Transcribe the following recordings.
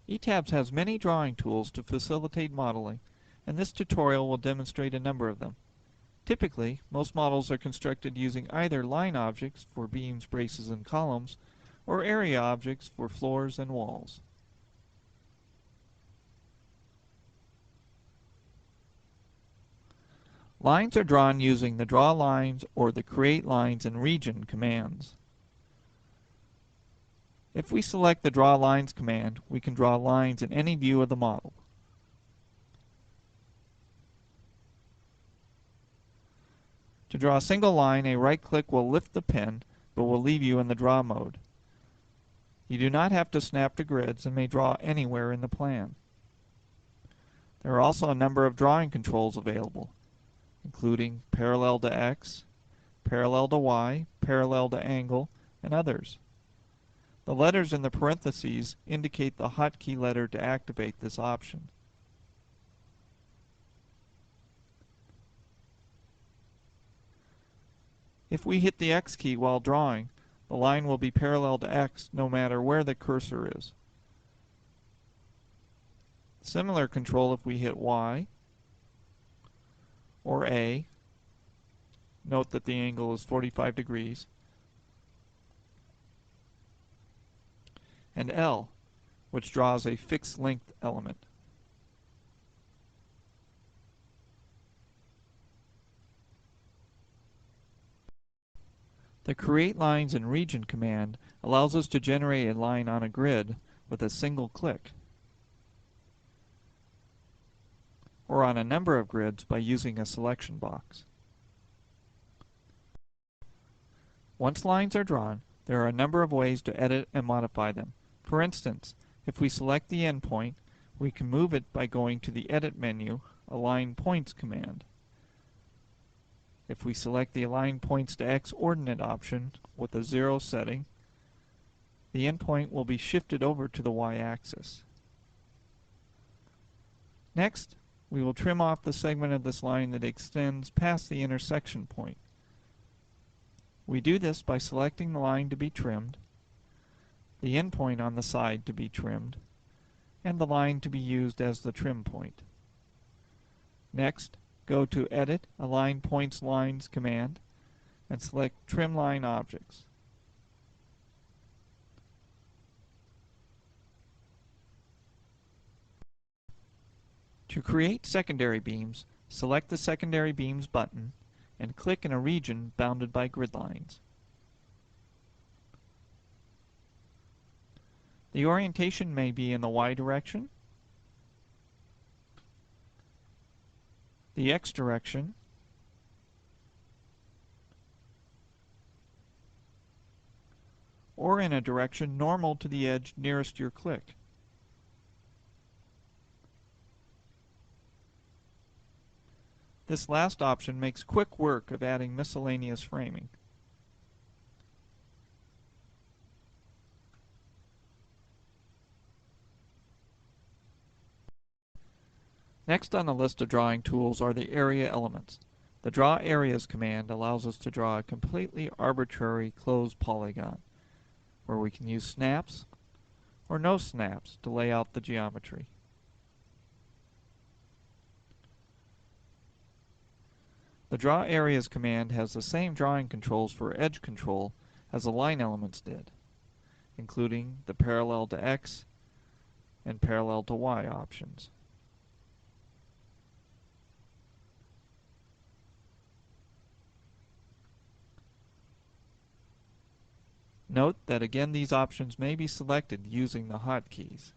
ETABS has many drawing tools to facilitate modeling, and this tutorial will demonstrate a number of them. Typically, most models are constructed using either line objects for beams, braces, and columns, or area objects for floors and walls. Lines are drawn using the Draw Lines or the Create Lines and Region commands. If we select the Draw Lines command, we can draw lines in any view of the model. To draw a single line, a right-click will lift the pen, but will leave you in the draw mode. You do not have to snap to grids and may draw anywhere in the plan. There are also a number of drawing controls available, including parallel to X, parallel to Y, parallel to angle, and others. The letters in the parentheses indicate the hotkey letter to activate this option. If we hit the X key while drawing, the line will be parallel to X no matter where the cursor is. Similar control if we hit Y or A. Note that the angle is 45 degrees. And L, which draws a fixed length element. The Create Lines and Region command allows us to generate a line on a grid with a single click, or on a number of grids by using a selection box. Once lines are drawn, there are a number of ways to edit and modify them. For instance, if we select the endpoint, we can move it by going to the Edit menu, Align Points command. If we select the Align Points to X ordinate option with a 0 setting, the endpoint will be shifted over to the Y-axis. Next, we will trim off the segment of this line that extends past the intersection point. We do this by selecting the line to be trimmed, the endpoint on the side to be trimmed, and the line to be used as the trim point. Next, go to Edit, Align Points Lines command, and select Trim Line Objects. To create secondary beams, select the Secondary Beams button and click in a region bounded by grid lines. The orientation may be in the Y direction, the X direction, or in a direction normal to the edge nearest your click. This last option makes quick work of adding miscellaneous framing. Next on the list of drawing tools are the area elements. The Draw Areas command allows us to draw a completely arbitrary closed polygon, where we can use snaps or no snaps to lay out the geometry. The Draw Areas command has the same drawing controls for edge control as the line elements did, including the parallel to X and parallel to Y options. Note that again these options may be selected using the hotkeys.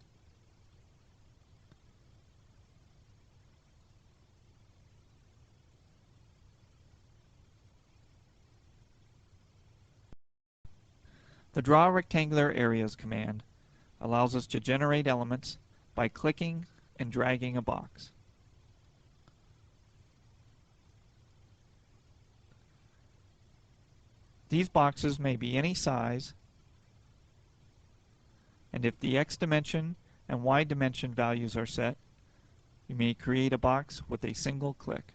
The Draw Rectangular Areas command allows us to generate elements by clicking and dragging a box. These boxes may be any size, and if the X dimension and Y dimension values are set, you may create a box with a single click.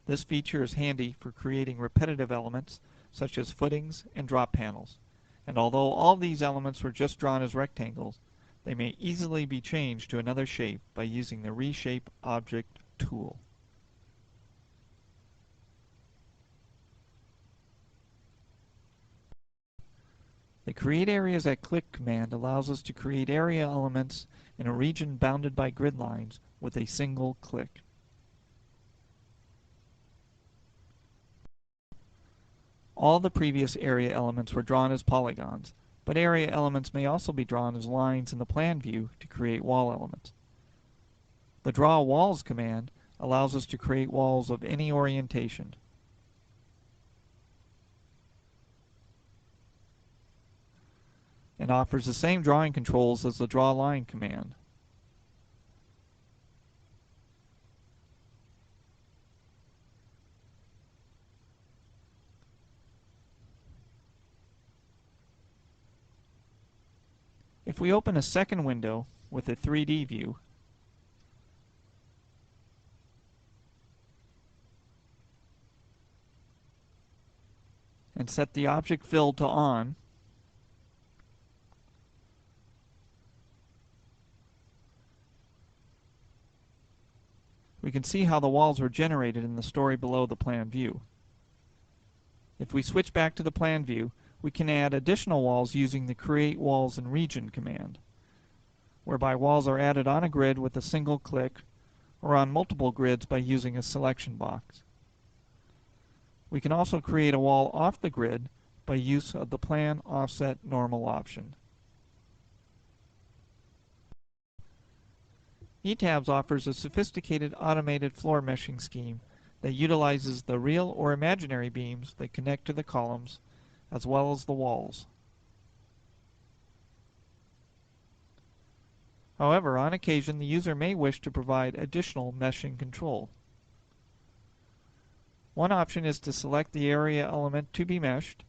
This feature is handy for creating repetitive elements such as footings and drop panels. And although all these elements were just drawn as rectangles, They may easily be changed to another shape by using the Reshape Object tool. The Create Areas at Click command allows us to create area elements in a region bounded by grid lines with a single click. All the previous area elements were drawn as polygons, but area elements may also be drawn as lines in the plan view to create wall elements. The Draw Walls command allows us to create walls of any orientation. And offers the same drawing controls as the Draw Line command. If we open a second window with a 3D view, and set the object fill to on, we can see how the walls were generated in the story below the plan view. If we switch back to the plan view, we can add additional walls using the Create Walls in Region command, whereby walls are added on a grid with a single click or on multiple grids by using a selection box. We can also create a wall off the grid by use of the Plan Offset Normal option. ETABS offers a sophisticated automated floor meshing scheme that utilizes the real or imaginary beams that connect to the columns as well as the walls. However, on occasion the user may wish to provide additional meshing control. One option is to select the area element to be meshed,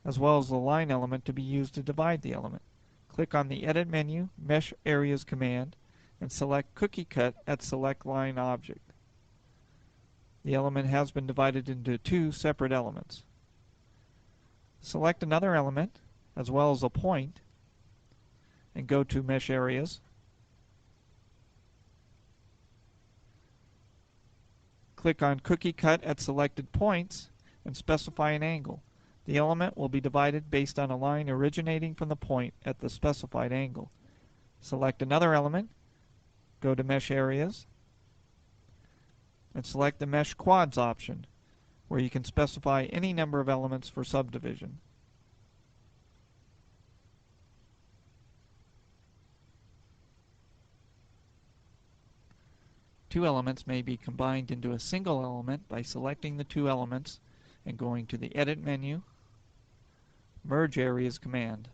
as well as the line element to be used to divide the element. Click on the Edit menu, Mesh Areas command, and select Cookie Cut at Select Line Object. The element has been divided into two separate elements. Select another element, as well as a point, and go to Mesh Areas. Click on Cookie Cut at Selected Points and specify an angle. The element will be divided based on a line originating from the point at the specified angle. Select another element, go to Mesh Areas, and select the Mesh Quads option, where you can specify any number of elements for subdivision. Two elements may be combined into a single element by selecting the two elements and going to the Edit menu, Merge Areas command.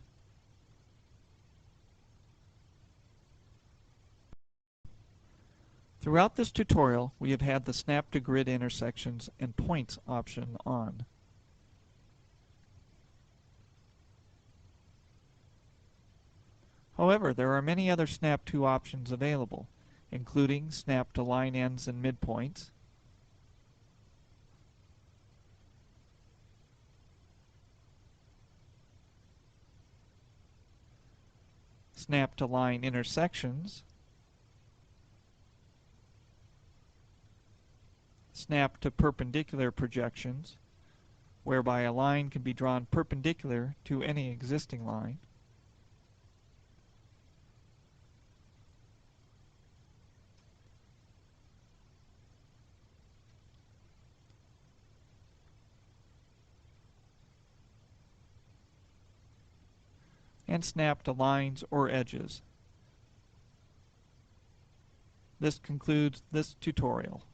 Throughout this tutorial, we have had the Snap to Grid Intersections and Points option on. However, there are many other Snap to options available, including Snap to Line Ends and Midpoints, Snap to Line Intersections, Snap to Perpendicular Projections, whereby a line can be drawn perpendicular to any existing line, and Snap to Lines or Edges. This concludes this tutorial.